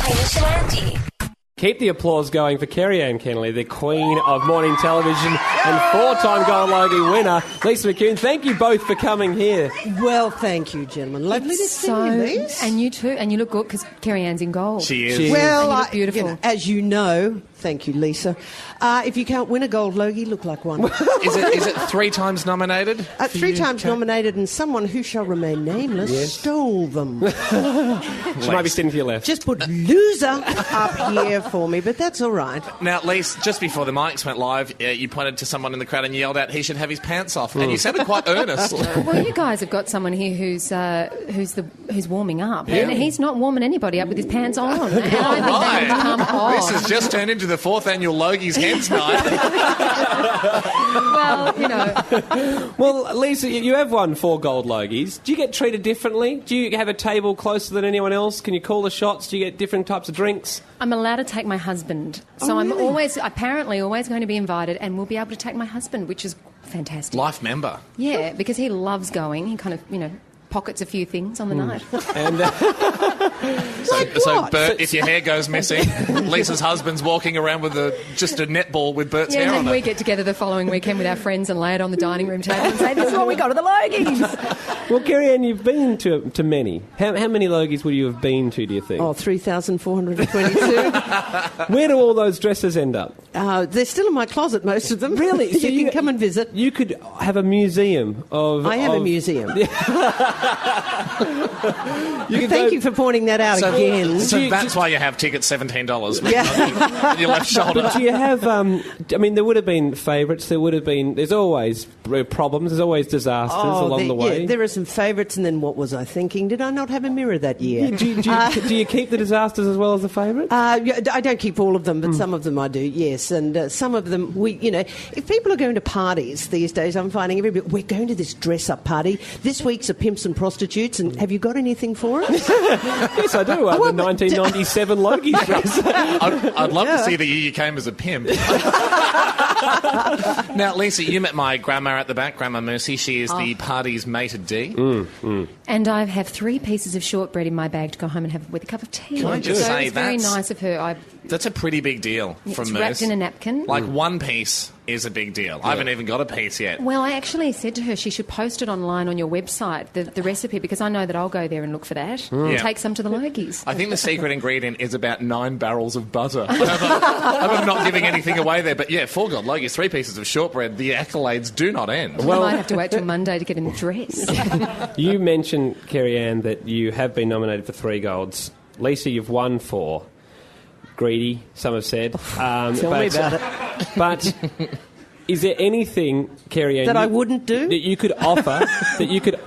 Hamish and Andy. Keep the applause going for Kerry-Anne Kennelly, the queen of morning television and four-time Gold Logie winner. Lisa McCune, thank you both for coming here. Well, thank you, gentlemen. Lovely to see you, Lisa. And you too. And you look good because Kerry-Anne's in gold. She is. Well, you look beautiful. as you know, thank you, Lisa. If you can't win a Gold Logie, look like one. Is it 3 times nominated? 3 times nominated, and someone who shall remain nameless stole them. She might be sitting to your left. Just put loser up here for me, but that's all right. Now, Lise, just before the mics went live, you pointed to someone in the crowd and yelled out he should have his pants off, and you sounded quite earnest. Well, you guys have got someone here who's warming up, and he's not warming anybody up with his pants on. And I think they need to come off. This has just turned into the 4th annual Logie's Hens Night. Well, you know. Well, Lisa, you have won 4 Gold Logies. Do you get treated differently? Do you have a table closer than anyone else? Can you call the shots? Do you get different types of drinks? I'm allowed to take my husband. So I'm always going to be invited, and we'll be able to take my husband, which is fantastic. Life member. Yeah, because he loves going. He kind of, pockets a few things on the night. And So Bert, if your hair goes missing, Lisa's husband's walking around with just a netball with Bert's hair and on then we it. get together the following weekend with our friends and lay it on the dining room table and say, this is what we got at the Logies. well, Kerry-Anne, you've been to many. How many Logies would you have been to, do you think? 3,422. Where do all those dresses end up? They're still in my closet, most of them. Really? So you can come and visit. You could have a museum of... I have a museum. Thank you for pointing that out again. So that's why you have tickets $17. Yeah. Your left shoulder. But do you have... there would have been favourites. There's always problems. There's always disasters along the way. Yeah, there are some favourites, and then what was I thinking? Did I not have a mirror that year? Do you keep the disasters as well as the favourites? I don't keep all of them, but some of them I do, yes. And some of them, if people are going to parties these days, I'm finding everybody, we're going to this dress-up party. This week's a Pimps and Prostitutes, and have you got anything for us? Yes, I do. The 1997 Logies dress. I'd love to see the year you came as a pimp. Now, Lisa, you met my grandma at the back, Grandma Mercy. She is the party's maitre d'. And I have 3 pieces of shortbread in my bag to go home and have with a cup of tea. Can I just say it's very nice of her. That's a pretty big deal from It's Merce. wrapped in a napkin. Like one piece is a big deal. I haven't even got a piece yet. Well, I actually said to her she should post it online on your website, the recipe, because I know that I'll go there and look for that and take some to the Logies. I think the secret ingredient is about 9 barrels of butter. I'm not giving anything away there, but 4 Gold Logies, 3 pieces of shortbread. The accolades do not end. Well, I might have to wait till Monday to get in the dress. You mentioned, Kerry-Anne, that you have been nominated for 3 golds. Lisa, you've won 4. Greedy, some have said. Tell me about it. But is there anything, Kerry-Anne, that I wouldn't do? that you could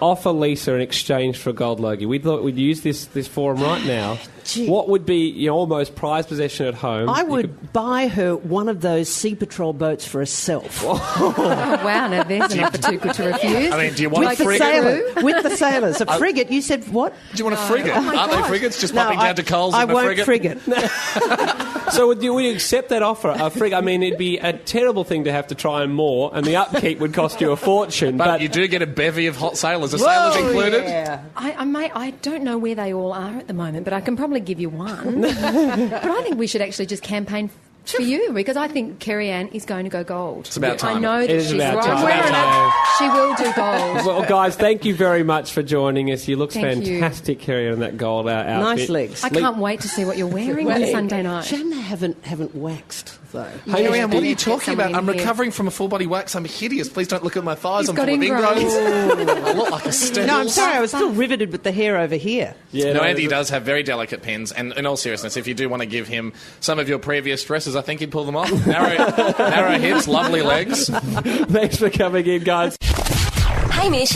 offer Lisa in exchange for a Gold Logie? We thought we'd use this forum right now. Gee. What would be your almost prized possession at home? I would buy her one of those Sea Patrol boats for herself. Oh, wow, now there's an offer too good to refuse. I mean, do you want With a the frigate? with the sailors. A frigate, you said what? Do you want a frigate? Aren't they frigates just popping down to Coles I in a won't frigate? So would you accept that offer? A frigate? I mean, it'd be a terrible thing to have to try and moor, and the upkeep would cost you a fortune. But you do get a bevy of hot sailors. Are sailors included? Yeah. I don't know where they all are at the moment, but I can probably give you one. But I think we should actually just campaign for you, because I think Kerry-Anne is going to go gold. It's about time. I know that she's about right. time. She will do gold. Well, guys, thank you very much for joining us. You look Thank you. fantastic, Kerry, in that gold outfit. Nice legs. I can't wait to see what you're wearing on Sunday night. Shame they haven't waxed, though. Hey, Anne, what are you Get talking someone about? I'm in here. recovering from a full-body wax. I'm hideous. Please don't look at my thighs. He's I'm got full of ingrowns. ingrowns. I look like a steak. No, I'm sorry, I was still riveted with the hair over here. Yeah, No, Andy does have very delicate pins, and in all seriousness, if you do want to give him some of your previous dresses, I think he'd pull them off. Narrow hips, lovely legs. Thanks for coming in, guys. Hamish